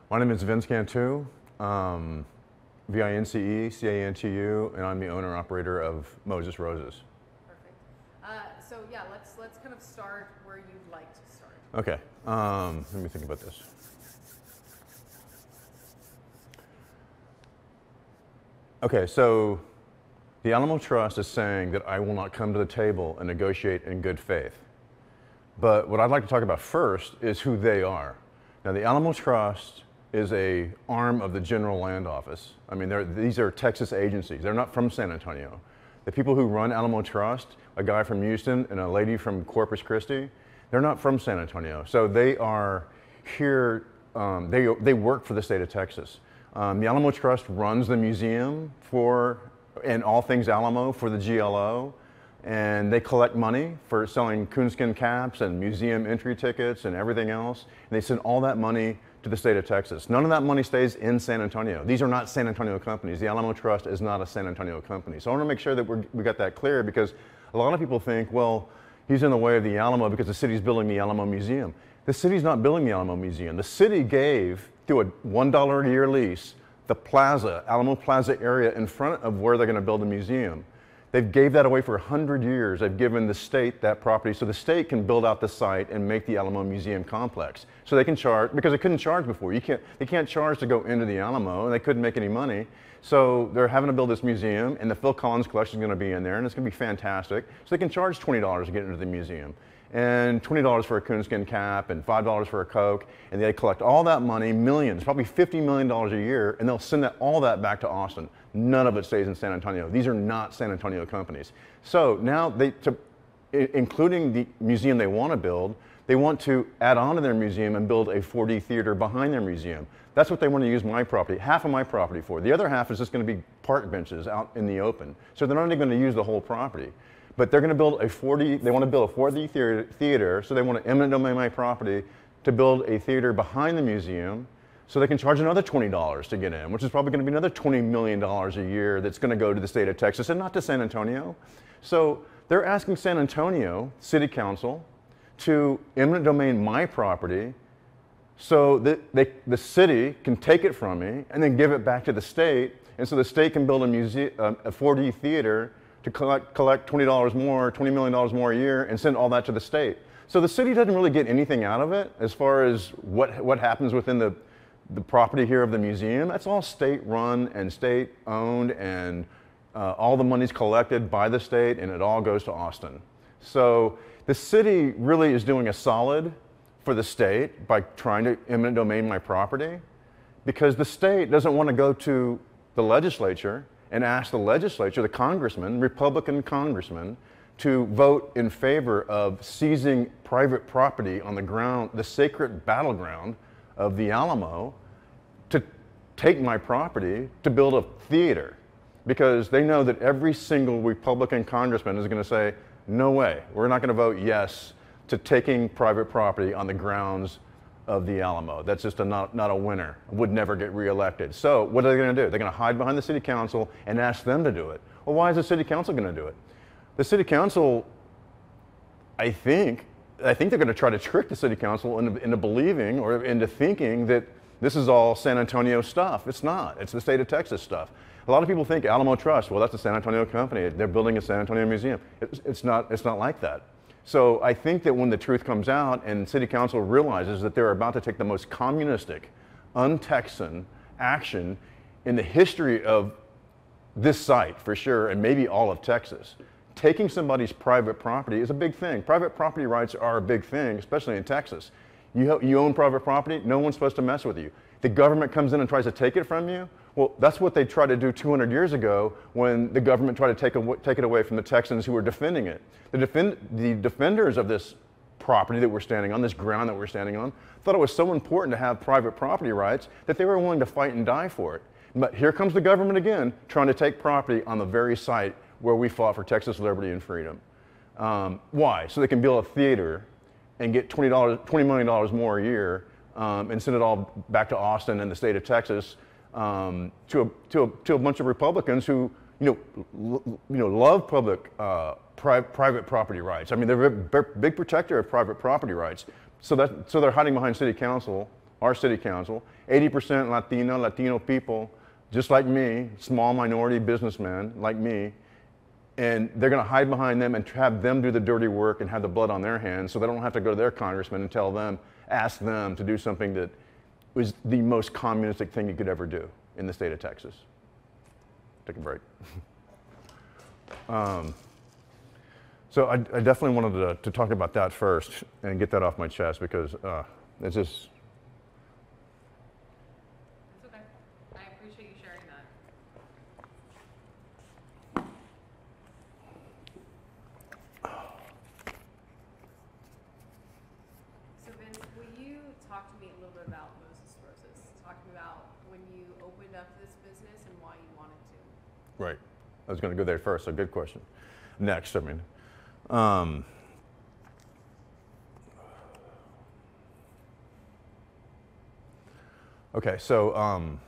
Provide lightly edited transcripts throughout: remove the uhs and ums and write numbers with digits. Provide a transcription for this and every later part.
My name is Vince Cantu, V-I-N-C-E, C-A-N-T-U, and I'm the owner-operator of Moses Roses. Perfect. So yeah, let's kind of start where you'd like to start. Okay, let me think about this. Okay, so the Alamo Trust is saying that I will not come to the table and negotiate in good faith. But what I'd like to talk about first is who they are. Now, the Alamo Trust is an arm of the General Land Office. I mean, these are Texas agencies. They're not from San Antonio. The people who run Alamo Trust, a guy from Houston and a lady from Corpus Christi, they're not from San Antonio. So they are here, they work for the state of Texas. The Alamo Trust runs the museum and all things Alamo for the GLO. And they collect money for selling coonskin caps and museum entry tickets and everything else. And they send all that money to the state of Texas. None of that money stays in San Antonio. These are not San Antonio companies. The Alamo Trust is not a San Antonio company. So I want to make sure that we got that clear, because a lot of people think, well, he's in the way of the Alamo because the city's building the Alamo Museum. The city's not building the Alamo Museum. The city gave, through a $1 a year lease, the plaza, Alamo Plaza area in front of where they're going to build a museum. They gave that away for 100 years. They've given the state that property so the state can build out the site and make the Alamo Museum complex. So they can charge, because they couldn't charge before. They can't charge to go into the Alamo, and they couldn't make any money. So they're having to build this museum, and the Phil Collins collection is going to be in there, and it's going to be fantastic. So they can charge $20 to get into the museum, and $20 for a coonskin cap, and $5 for a Coke, and they collect all that money, millions, probably $50 million a year, and they'll send all that back to Austin. None of it stays in San Antonio. These are not San Antonio companies. So now, including the museum they want to build, they want to add on to their museum and build a 4D theater behind their museum. That's what they want to use my property, half of my property for. The other half is just going to be park benches out in the open. So they're not even going to use the whole property. But they're going to build they want to build a 4D theater, so they want to eminent domain my property to build a theater behind the museum, so they can charge another $20 to get in, which is probably going to be another $20 million a year that's going to go to the state of Texas and not to San Antonio. So they're asking San Antonio City Council to eminent domain my property so that the city can take it from me and then give it back to the state, and so the state can build a 4D theater to collect $20 more, $20 million more a year, and send all that to the state. So the city doesn't really get anything out of it as far as what happens within the property here of the museum. That's all state-run and state-owned, and all the money's collected by the state, and it all goes to Austin. So the city really is doing a solid for the state by trying to eminent domain my property, because the state doesn't want to go to the legislature and ask the legislature, the congressman, Republican congressman, to vote in favor of seizing private property on the ground, the sacred battleground of the Alamo, to take my property to build a theater, because they know that every single Republican congressman is going to say, no way, we're not going to vote yes to taking private property on the grounds of the Alamo. That's just not a winner, would never get reelected. So what are they going to do? They're going to hide behind the city council and ask them to do it. Well, why is the city council going to do it? The city council, I think they're going to try to trick the city council into believing or into thinking that this is all San Antonio stuff. It's not. It's the state of Texas stuff. A lot of people think Alamo Trust, well, that's a San Antonio company. They're building a San Antonio museum. It's not like that. So I think that when the truth comes out and city council realizes that they're about to take the most communistic, un-Texan action in the history of this site, for sure, and maybe all of Texas, taking somebody's private property is a big thing. Private property rights are a big thing, especially in Texas. You own private property, no one's supposed to mess with you. The government comes in and tries to take it from you. Well, that's what they tried to do 200 years ago when the government tried to take it away from the Texans who were defending it. The defenders of this property that we're standing on, this ground that we're standing on, thought it was so important to have private property rights that they were willing to fight and die for it. But here comes the government again, trying to take property on the very site where we fought for Texas liberty and freedom. Why? So they can build a theater and get $20 million more a year, and send it all back to Austin and the state of Texas, to a bunch of Republicans who love private property rights. I mean, they're a big protector of private property rights. So they're hiding behind city council our city council, 80% Latino people, just like me, small minority businessmen like me, and they're going to hide behind them and have them do the dirty work and have the blood on their hands so they don't have to go to their congressman and tell them, ask them to do something that was the most communistic thing you could ever do in the state of Texas. Take a break. So I definitely wanted to talk about that first and get that off my chest because it's just. It's okay. I appreciate you sharing that. So Vince, will you talk to me a little bit about Moses Roses? Talk to me about when you opened up this business and why you wanted to. Right. I was going to go there first, so good question. Next, I mean. Okay, so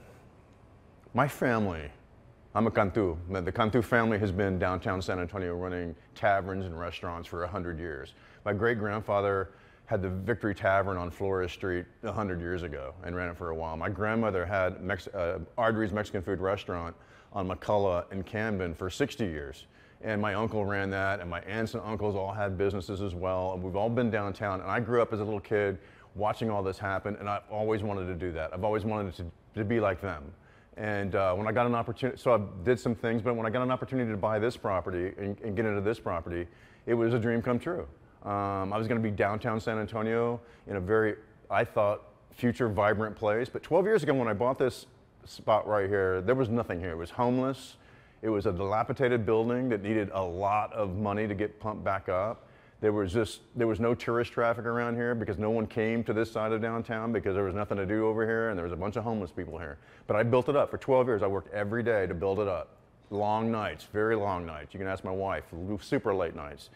my family, I'm a Cantu. The Cantu family has been downtown San Antonio running taverns and restaurants for 100 years. My great-grandfather had the Victory Tavern on Flores Street 100 years ago and ran it for a while. My grandmother had Ardry's Mexican food restaurant on McCullough and Camden for 60 years. And my uncle ran that, and my aunts and uncles all had businesses as well. And we've all been downtown. And I grew up as a little kid watching all this happen, and I've always wanted to do that. I've always wanted to be like them. And when I got an opportunity, so I did some things, but when I got an opportunity to buy this property and get into this property, it was a dream come true. I was going to be downtown San Antonio in a very, I thought, future vibrant place. But 12 years ago when I bought this spot right here, there was nothing here. It was homeless. It was a dilapidated building that needed a lot of money to get pumped back up. There was no tourist traffic around here because no one came to this side of downtown because there was nothing to do over here and there was a bunch of homeless people here. But I built it up for 12 years. I worked every day to build it up. Long nights, very long nights. You can ask my wife, super late nights.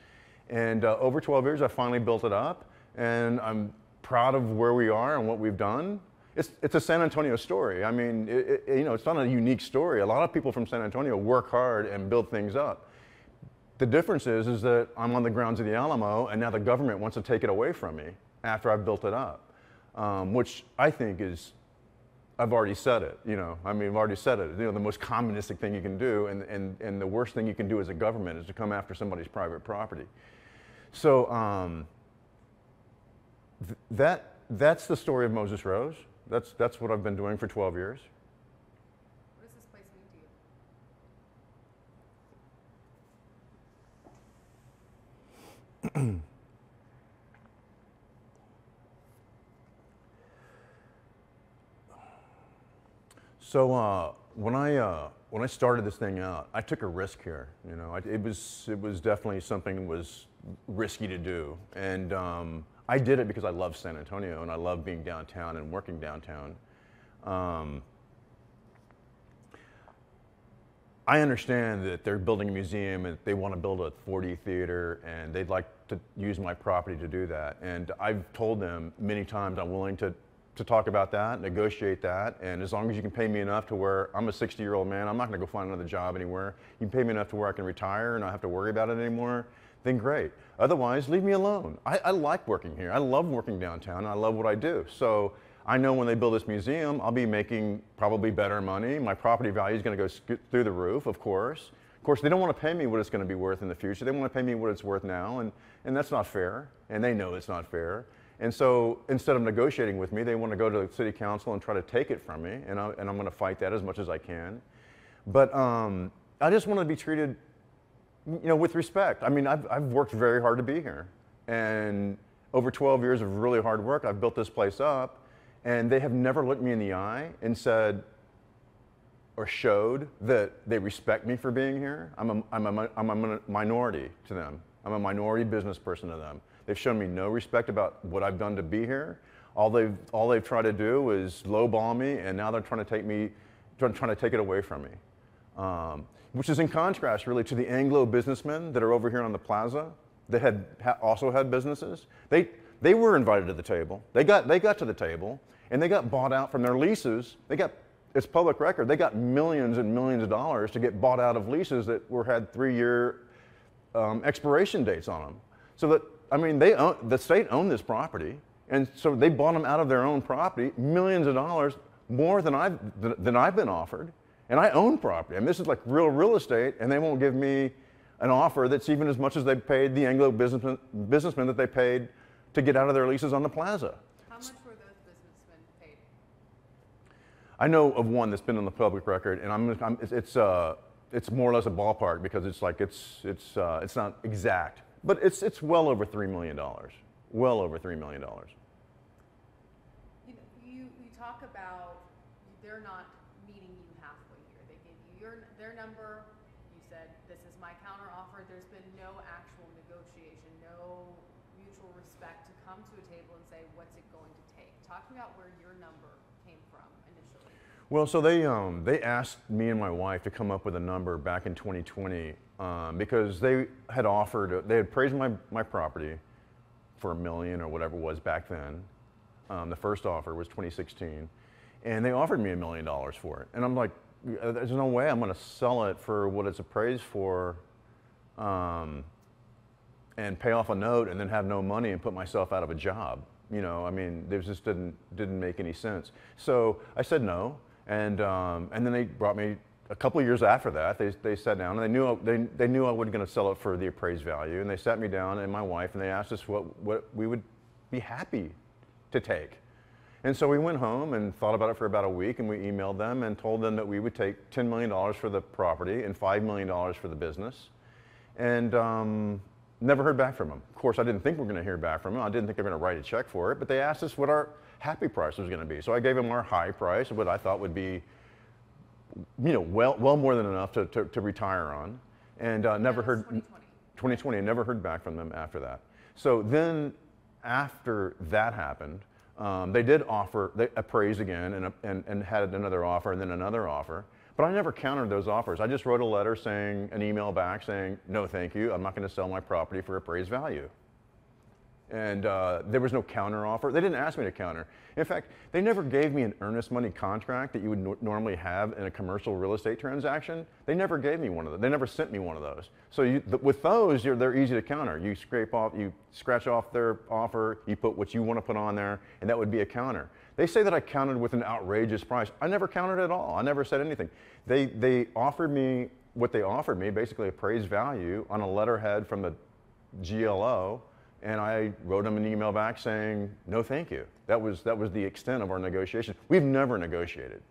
And over 12 years, I finally built it up, and I'm proud of where we are and what we've done. It's a San Antonio story. I mean, it's not a unique story. A lot of people from San Antonio work hard and build things up. The difference is that I'm on the grounds of the Alamo, and now the government wants to take it away from me after I've built it up, which I think is, I've already said it. I mean, I've already said it. The most communistic thing you can do, and the worst thing you can do as a government is to come after somebody's private property. So that's the story of Moses Rose. That's what I've been doing for 12 years. What does this place mean to you? So when I started this thing out, I took a risk here. It was definitely something that was risky to do, and I did it because I love San Antonio and I love being downtown and working downtown. I understand that they're building a museum and they want to build a 4D theater and they'd like to use my property to do that. And I've told them many times I'm willing to talk about that, negotiate that, and as long as you can pay me enough to where I'm a 60-year-old man, I'm not going to go find another job anywhere. You can pay me enough to where I can retire and not have to worry about it anymore, then great. Otherwise, leave me alone. I like working here. I love working downtown. I love what I do. So I know when they build this museum, I'll be making probably better money. My property value is going to go through the roof, of course. Of course, they don't want to pay me what it's going to be worth in the future. They want to pay me what it's worth now, and that's not fair, and they know it's not fair. And so instead of negotiating with me, they want to go to the city council and try to take it from me, and I'm going to fight that as much as I can. But I just want to be treated with respect. I mean, I've worked very hard to be here. And over 12 years of really hard work, I've built this place up, and they have never looked me in the eye and said or showed that they respect me for being here. I'm a minority to them. I'm a minority business person to them. They've shown me no respect about what I've done to be here. All they've tried to do is lowball me, and now they're trying to take it away from me. Which is in contrast really to the Anglo businessmen that are over here on the plaza that also had businesses. They were invited to the table. They got to the table and they got bought out from their leases. It's public record. They got millions and millions of dollars to get bought out of leases that had 3-year expiration dates on them. So that, I mean, the state owned this property And so they bought them out of their own property, millions of dollars more than I've been offered. And I own property. I mean, this is like real estate, and they won't give me an offer that's even as much as they paid the Anglo businessmen that they paid to get out of their leases on the plaza. How much were those businessmen paid? I know of one that's been on the public record, and it's more or less a ballpark because it's like it's not exact, but it's well over $3 million, well over $3 million. You talk about they're not meeting you halfway here. They gave you their number. You said this is my counter offer. There's been no actual negotiation, no mutual respect to come to a table and say what's it going to take. Talk to me about where your number came from initially. Well, so they asked me and my wife to come up with a number back in 2020 because they had appraised my property for $1 million or whatever it was back then. The first offer was 2016, and they offered me $1 million for it. And I'm like, there's no way I'm going to sell it for what it's appraised for, and pay off a note and then have no money and put myself out of a job. You know, I mean, this just didn't make any sense. So I said no, and then they brought me a couple of years after that. They sat down and they knew I wasn't going to sell it for the appraised value, and they sat me down and my wife and they asked us what we would be happy to take. And so we went home and thought about it for about a week, and we emailed them and told them that we would take $10 million for the property and $5 million for the business, and never heard back from them. Of course, I didn't think we were going to hear back from them. I didn't think they were going to write a check for it, but they asked us what our happy price was going to be. So I gave them our high price, what I thought would be, you know, well more than enough to retire on, and never heard. 2020, and never heard back from them after that. So then, after that happened, they did offer, they appraised again and had another offer and then another offer. But I never countered those offers. I just wrote a letter saying, an email back saying, no, thank you. I'm not going to sell my property for appraised value. And there was no counter offer. They didn't ask me to counter. In fact, they never gave me an earnest money contract that you would normally have in a commercial real estate transaction. They never gave me one of those. They never sent me one of those. So with those, they're easy to counter. You scratch off their offer, you put what you want to put on there, and that would be a counter. They say that I countered with an outrageous price. I never countered at all. I never said anything. They offered me what they offered me, basically appraised value on a letterhead from the GLO. And I wrote them an email back saying, no, thank you. That was the extent of our negotiation. We've never negotiated.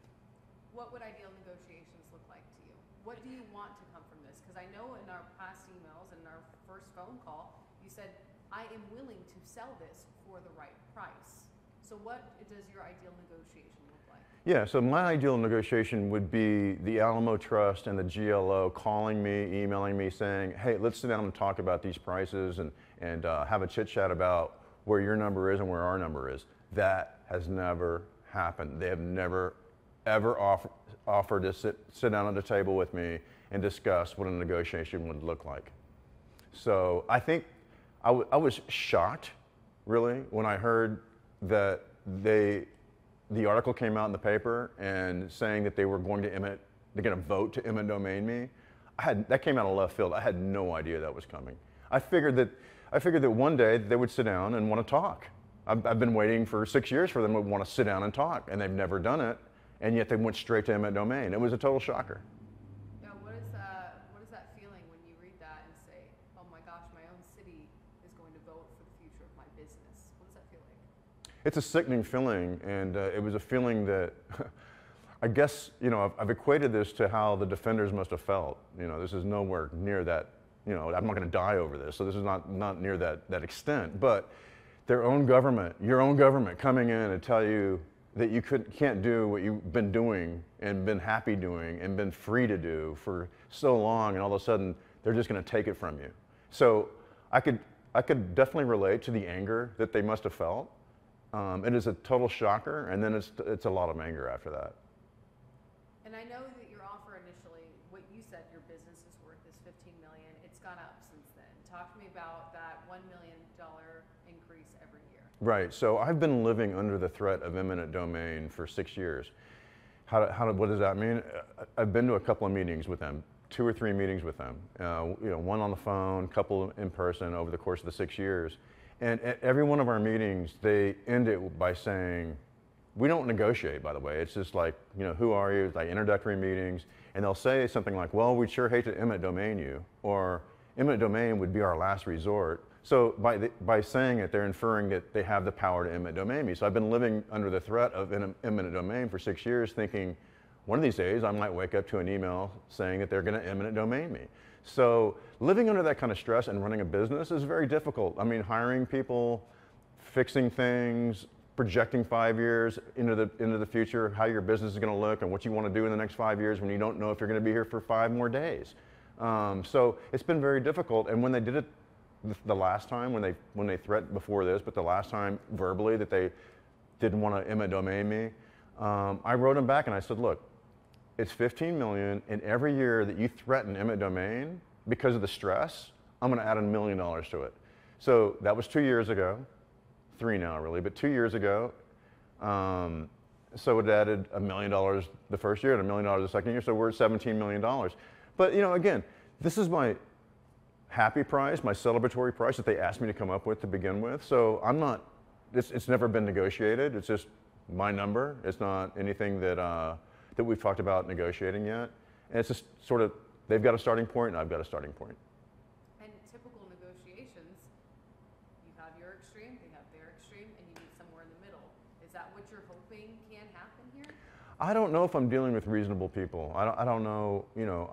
What would ideal negotiations look like to you? What do you want to come from this? Because I know in our past emails and our first phone call, you said, I am willing to sell this for the right price. So what does your ideal negotiation look like? Yeah, so my ideal negotiation would be the Alamo Trust and the GLO calling me, emailing me saying, hey, let's sit down and talk about these prices and have a chit chat about where your number is and where our number is. That has never happened. They have never, ever offered to sit down at the table with me and discuss what a negotiation would look like. So I think I was shocked, really, when I heard that the article came out in the paper and saying that they were going to vote to eminent domain me. That came out of left field. I had no idea that was coming. I figured that one day they would sit down and want to talk. I've been waiting for 6 years for them to want to sit down and talk, and they've never done it, and yet they went straight to eminent domain. It was a total shocker. Yeah, what is that feeling when you read that and say, oh my gosh, my own city is going to vote for the future of my business? What does that feel like? It's a sickening feeling, and it was a feeling that I guess, you know, I've equated this to how the defenders must have felt. You know, this is nowhere near that. You know, I'm not going to die over this, so this is not near that extent. But their own government, your own government, coming in and tell you that you can't do what you've been doing and been happy doing and been free to do for so long, and all of a sudden they're just going to take it from you. So I could definitely relate to the anger that they must have felt. It is a total shocker, and then it's a lot of anger after that. And I know that your offer initially, what you said your business is worth is $15 million. It's gone up since then. Talk to me about that $1 million increase every year. Right. So I've been living under the threat of eminent domain for 6 years. What does that mean? I've been to a couple of meetings with them, 2 or 3 meetings with them. You know, one on the phone, couple in person over the course of the 6 years. And at every one of our meetings, they end it by saying, we don't negotiate, by the way. It's just like, you know, who are you? It's like introductory meetings. And they'll say something like, well, we'd sure hate to eminent domain you, or eminent domain would be our last resort. So by saying it, they're inferring that they have the power to eminent domain me. So I've been living under the threat of eminent domain for 6 years, thinking one of these days I might wake up to an email saying that they're going to eminent domain me. So living under that kind of stress and running a business is very difficult. I mean, hiring people, fixing things, projecting 5 years into the future, how your business is going to look and what you want to do in the next 5 years when you don't know if you're going to be here for 5 more days. So it's been very difficult. And when they did it the last time, when they threatened before this, but the last time verbally that they didn't want to eminent domain me, I wrote them back and I said, look, it's 15 million, and every year that you threaten eminent domain because of the stress, I'm going to add $1 million to it. So that was 2 years ago. 3 now really, but 2 years ago. So it added $1 million the first year and $1 million the second year, so we're at $17 million. But you know, again, this is my happy price, my celebratory price that they asked me to come up with to begin with. So I'm not, it's never been negotiated, it's just my number. It's not anything that, that we've talked about negotiating yet. And it's just sort of, they've got a starting point and I've got a starting point. And typical negotiations, you have your extreme, they have their extreme, and you meet somewhere in the middle. Is that what you're hoping can happen here? I don't know if I'm dealing with reasonable people. I don't know, you know,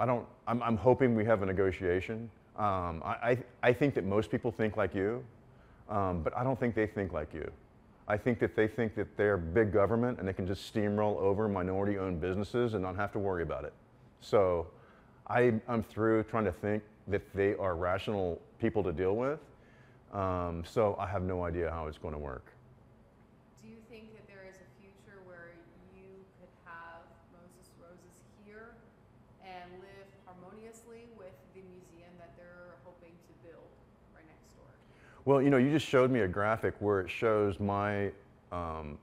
I'm hoping we have a negotiation. I think that most people think like you, but I don't think they think like you. I think that they think that they're big government and they can just steamroll over minority-owned businesses and not have to worry about it. So I'm through trying to think that they are rational people to deal with. So I have no idea how it's going to work. Do you think that there is a future where you could have Moses Roses here and live harmoniously with the museum that they're hoping to build right next door? Well, you know, you just showed me a graphic where it shows my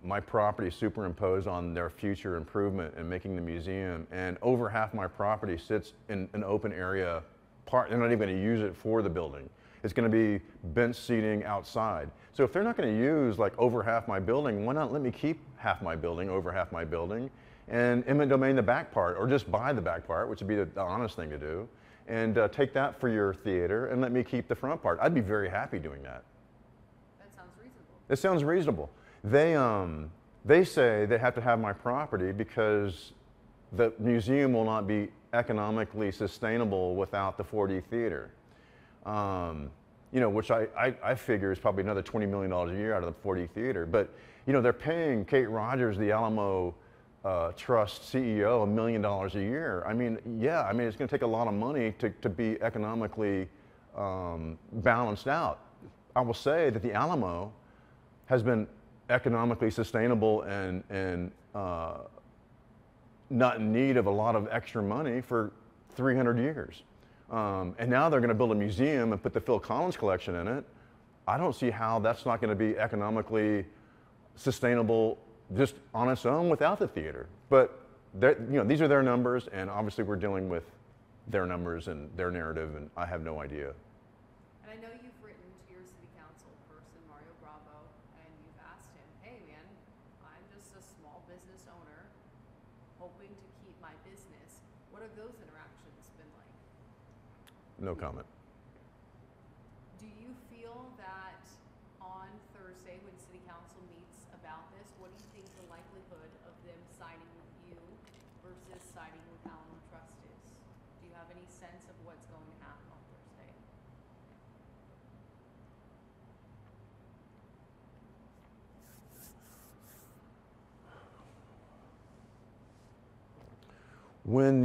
my property superimposed on their future improvement and making the museum, and over half my property sits in an open area part. They're not even going to use it for the building. It's going to be bench seating outside. So if they're not going to use like over half my building, why not let me keep half my building, over half my building, and eminent domain the back part, or just buy the back part, which would be the honest thing to do, and take that for your theater and let me keep the front part. I'd be very happy doing that. That sounds reasonable. It sounds reasonable. They say they have to have my property because the museum will not be economically sustainable without the 4D theater. You know, which I figure is probably another $20 million a year out of the 4D theater. But, you know, they're paying Kate Rogers, the Alamo Trust CEO, $1 million a year. I mean, yeah, I mean, it's going to take a lot of money to be economically balanced out. I will say that the Alamo has been economically sustainable and not in need of a lot of extra money for 300 years. And now they're going to build a museum and put the Phil Collins collection in it. I don't see how that's not going to be economically sustainable just on its own without the theater. But you know, these are their numbers, and obviously we're dealing with their numbers and their narrative, and I have no idea. And I know you've written to your city council person, Mario Bravo, and you've asked him, hey man, I'm just a small business owner hoping to keep my business. What have those interactions been like? No comment. Do you feel that on Thursday when city council meets about this, what do you think the likelihood of them siding with you versus siding with Alamo Trust is? Do you have any sense of what's going to happen on Thursday? When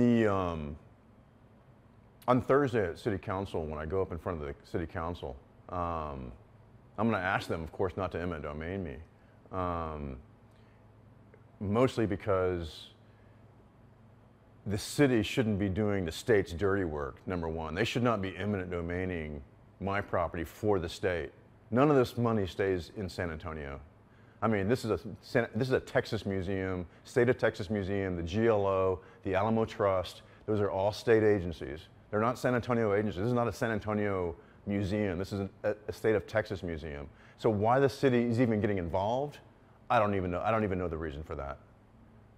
on Thursday at City Council, when I go up in front of the City Council, I'm going to ask them, of course, not to eminent domain me. Mostly because the city shouldn't be doing the state's dirty work, number one. They should not be eminent domaining my property for the state. None of this money stays in San Antonio. I mean, this is a Texas museum, state of Texas museum, the GLO, the Alamo Trust. Those are all state agencies. They're not San Antonio agencies. This is not a San Antonio museum. This is a state of Texas museum. So why the city is even getting involved, I don't even know. I don't even know the reason for that.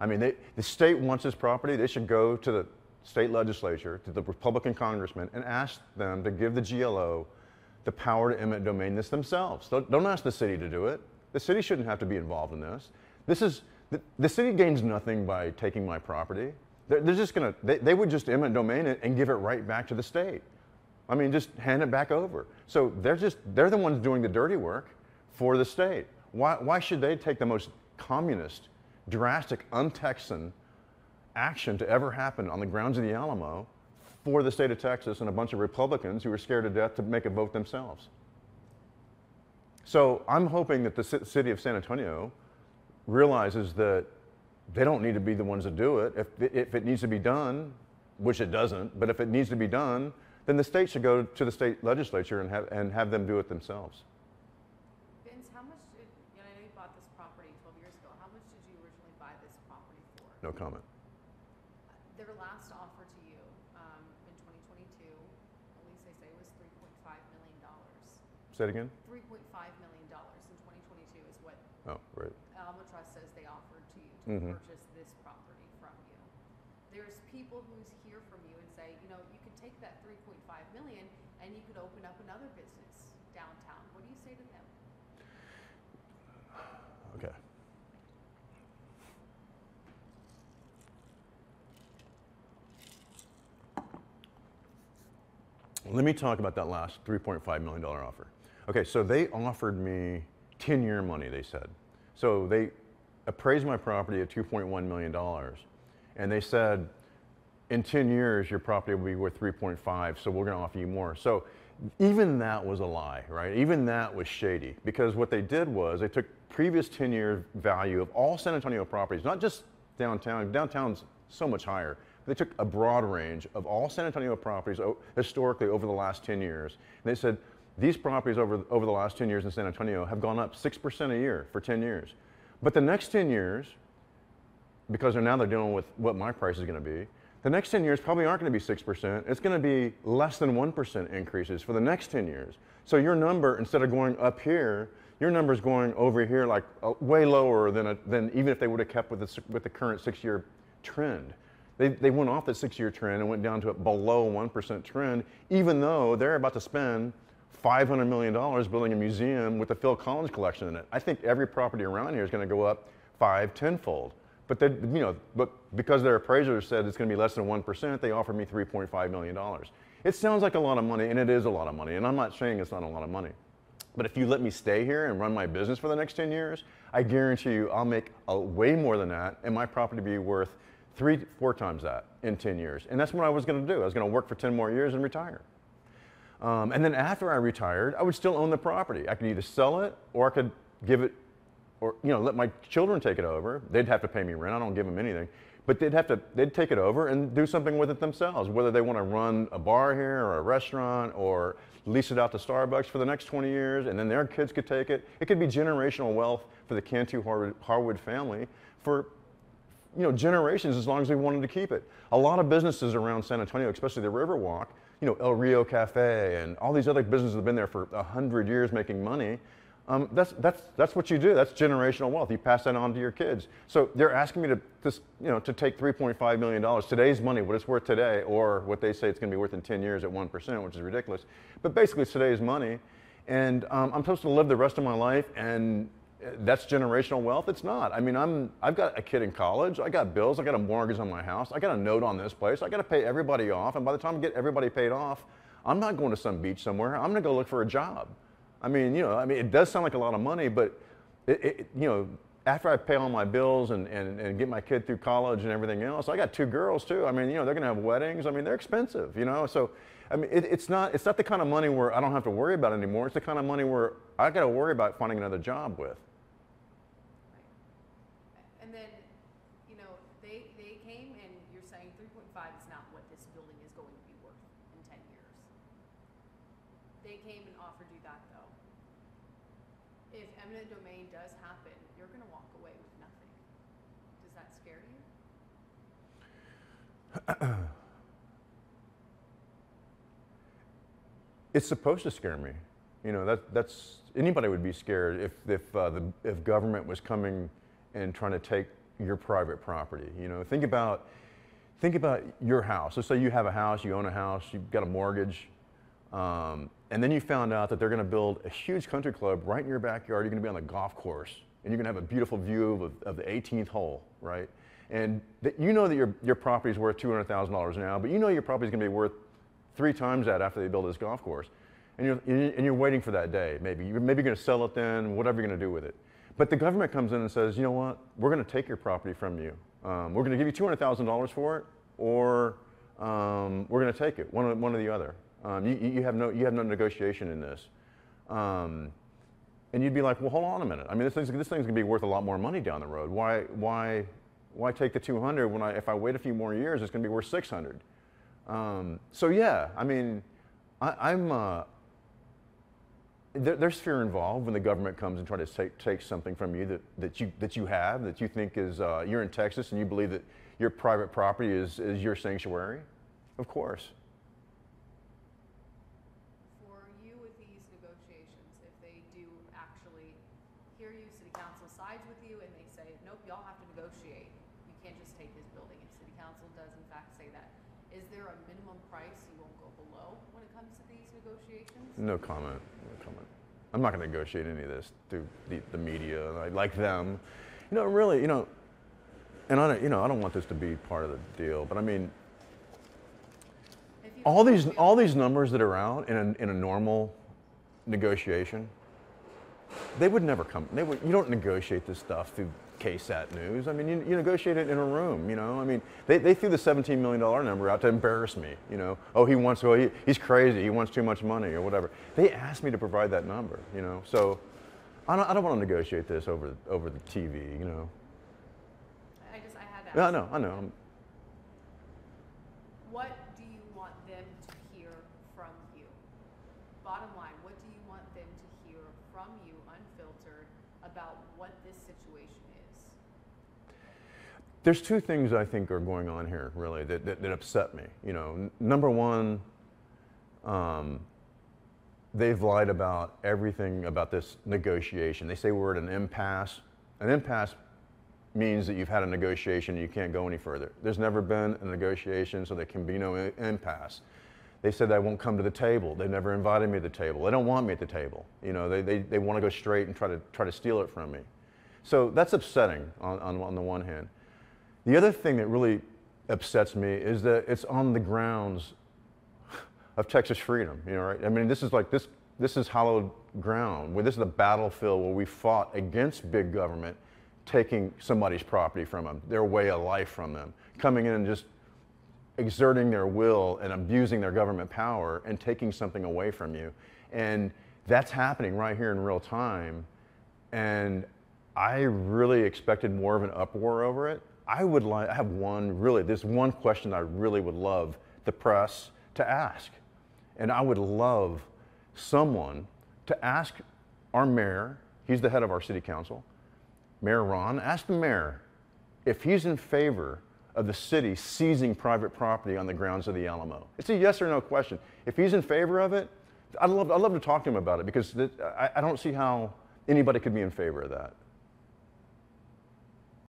I mean, the state wants this property. They should go to the state legislature, to the Republican congressman, and ask them to give the GLO the power to eminent domain this themselves. Don't ask the city to do it. The city shouldn't have to be involved in this. The city gains nothing by taking my property. They're just gonna, they would just eminent domain it and give it right back to the state. I mean, just hand it back over. So they're the ones doing the dirty work for the state. Why should they take the most communist, drastic, un-Texan action to ever happen on the grounds of the Alamo for the state of Texas and a bunch of Republicans who are scared to death to make a vote themselves? So I'm hoping that the city of San Antonio realizes that they don't need to be the ones that do it. If it needs to be done, which it doesn't, but if it needs to be done, then the state should go to the state legislature and have them do it themselves. Vince, how much did, I know you bought this property 12 years ago. How much did you originally buy this property for? No comment. Their last offer to you in 2022, at least they say, was $3.5 million. Say it again? $3.5 million in 2022 is what Oh, right. Alamo Trust says they offered to you to purchase this property from you. There's people who hear from you and say, you could take that $3.5 million and you could open up another business downtown. What do you say to them? Okay. Let me talk about that last $3.5 million offer. Okay, so they offered me 10-year money, they said. So they appraised my property at $2.1 million, and they said, in 10 years, your property will be worth 3.5, so we're gonna offer you more. So even that was a lie, right? Even that was shady, because what they did was they took previous 10-year value of all San Antonio properties, not just downtown. Downtown's so much higher. They took a broad range of all San Antonio properties historically over the last 10 years. And they said, these properties over the last 10 years in San Antonio have gone up 6% a year for 10 years. But the next 10 years, because they're dealing with what my price is gonna be, the next 10 years probably aren't gonna be 6%. It's gonna be less than 1% increases for the next 10 years. So your number, instead of going up here, your number's going over here like way lower than even if they would have kept with the current 6-year trend. They went off the 6-year trend and went down to a below 1% trend, even though they're about to spend $500 million building a museum with the Phil Collins collection in it. I think every property around here is going to go up 5-10-fold. But because their appraiser said it's going to be less than 1%, they offered me $3.5 million. It sounds like a lot of money, and it is a lot of money. And I'm not saying it's not a lot of money. But if you let me stay here and run my business for the next 10 years, I guarantee you I'll make way more than that, and my property will be worth 3-4 times that in 10 years. And that's what I was going to do. I was going to work for 10 more years and retire. And then after I retired, I would still own the property. I could either sell it, or I could give it, or let my children take it over. They'd have to pay me rent. I don't give them anything. But they'd take it over and do something with it themselves, whether they want to run a bar here or a restaurant or lease it out to Starbucks for the next 20 years, and then their kids could take it. It could be generational wealth for the Cantu Harwood family for generations, as long as we wanted to keep it. A lot of businesses around San Antonio, especially the Riverwalk, El Rio Cafe and all these other businesses have been there for 100 years making money. That's what you do. That's generational wealth. You pass that on to your kids. So they're asking me to take $3.5 million, today's money, what it's worth today, or what they say it's going to be worth in 10 years at 1%, which is ridiculous. But basically, it's today's money, and I'm supposed to live the rest of my life, and that's generational wealth? It's not. I mean, I've got a kid in college. I got bills. I got a mortgage on my house. I got a note on this place. I got to pay everybody off, and by the time I get everybody paid off, I'm not going to some beach somewhere. I'm going to go look for a job. I mean, it does sound like a lot of money, but after I pay all my bills and get my kid through college and everything else, I got 2 girls too. I mean, they're going to have weddings. I mean, they're expensive, So, I mean, it's not the kind of money where I don't have to worry about it anymore. It's the kind of money where I got to worry about finding another job with. And then, they came and you're saying 3.5 is not what this building is going to be worth in 10 years. They came and offered you that though. If eminent domain does happen, you're going to walk away with nothing. Does that scare you? It's supposed to scare me. You know, that's anybody would be scared if government was coming and trying to take your private property. You know, think about your house. Let's say you have a house, you own a house, you've got a mortgage, and then you found out that they're going to build a huge country club right in your backyard. You're going to be on the golf course, and you're going to have a beautiful view of the 18th hole, right? And you know that your property is worth $200,000 now, but you know your property is going to be worth 3 times that after they build this golf course. And you're waiting for that day. Maybe you're going to sell it then, whatever you're going to do with it. But the government comes in and says, you know what, we're going to take your property from you. We're going to give you $200,000 for it, or we're going to take it, one or the other. You have no negotiation in this. And you'd be like, well, hold on a minute. I mean, this thing's going to be worth a lot more money down the road. Why take the 200 when if I wait a few more years, it's going to be worth 600? So yeah, I mean, there's fear involved when the government comes and tries to take something from you that you think is you're in Texas and you believe that your private property is your sanctuary. Of course. For you with these negotiations, if they do actually hear you, City Council sides with you, and they say, nope, y'all have to negotiate. You can't just take his building. And City Council does in fact say that. Is there a minimum price you won't go below when it comes to these negotiations? No comment. No comment. I'm not going to negotiate any of this through the media. I like them, you know. Really, you know. And I don't want this to be part of the deal, but I mean, all these numbers that are out in a normal negotiation, they would never come. You don't negotiate this stuff through KSAT News. I mean, you negotiate it in a room, you know. I mean, they threw the $17 million number out to embarrass me, you know. Oh, he's crazy, he wants too much money or whatever. They asked me to provide that number, you know. So I don't want to negotiate this over the TV, you know. I had to Yeah, ask. I know. What do you want them to hear from you? Bottom line, what do you want them to hear from you, unfiltered, about what this situation is? There's 2 things I think are going on here, really, that upset me. You know, number one, they've lied about everything about this negotiation. They say we're at an impasse. An impasse means that you've had a negotiation and you can't go any further. There's never been a negotiation, so there can be no impasse. They said I won't come to the table. They never invited me to the table. They don't want me at the table. You know, they want to go straight and try to steal it from me. So that's upsetting on the one hand. The other thing that really upsets me is that it's on the grounds of Texas freedom. You know, right? I mean, this is hallowed ground. This is the battlefield where we fought against big government taking somebody's property from them, their way of life from them, coming in and just exerting their will and abusing their government power and taking something away from you. And that's happening right here in real time. And I really expected more of an uproar over it. I have there's one question I really would love the press to ask. And I would love someone to ask our mayor, he's the head of our city council, Mayor Ron, ask the mayor if he's in favor of the city seizing private property on the grounds of the Alamo. It's a yes or no question. If he's in favor of it, I'd love to talk to him about it, because I don't see how anybody could be in favor of that.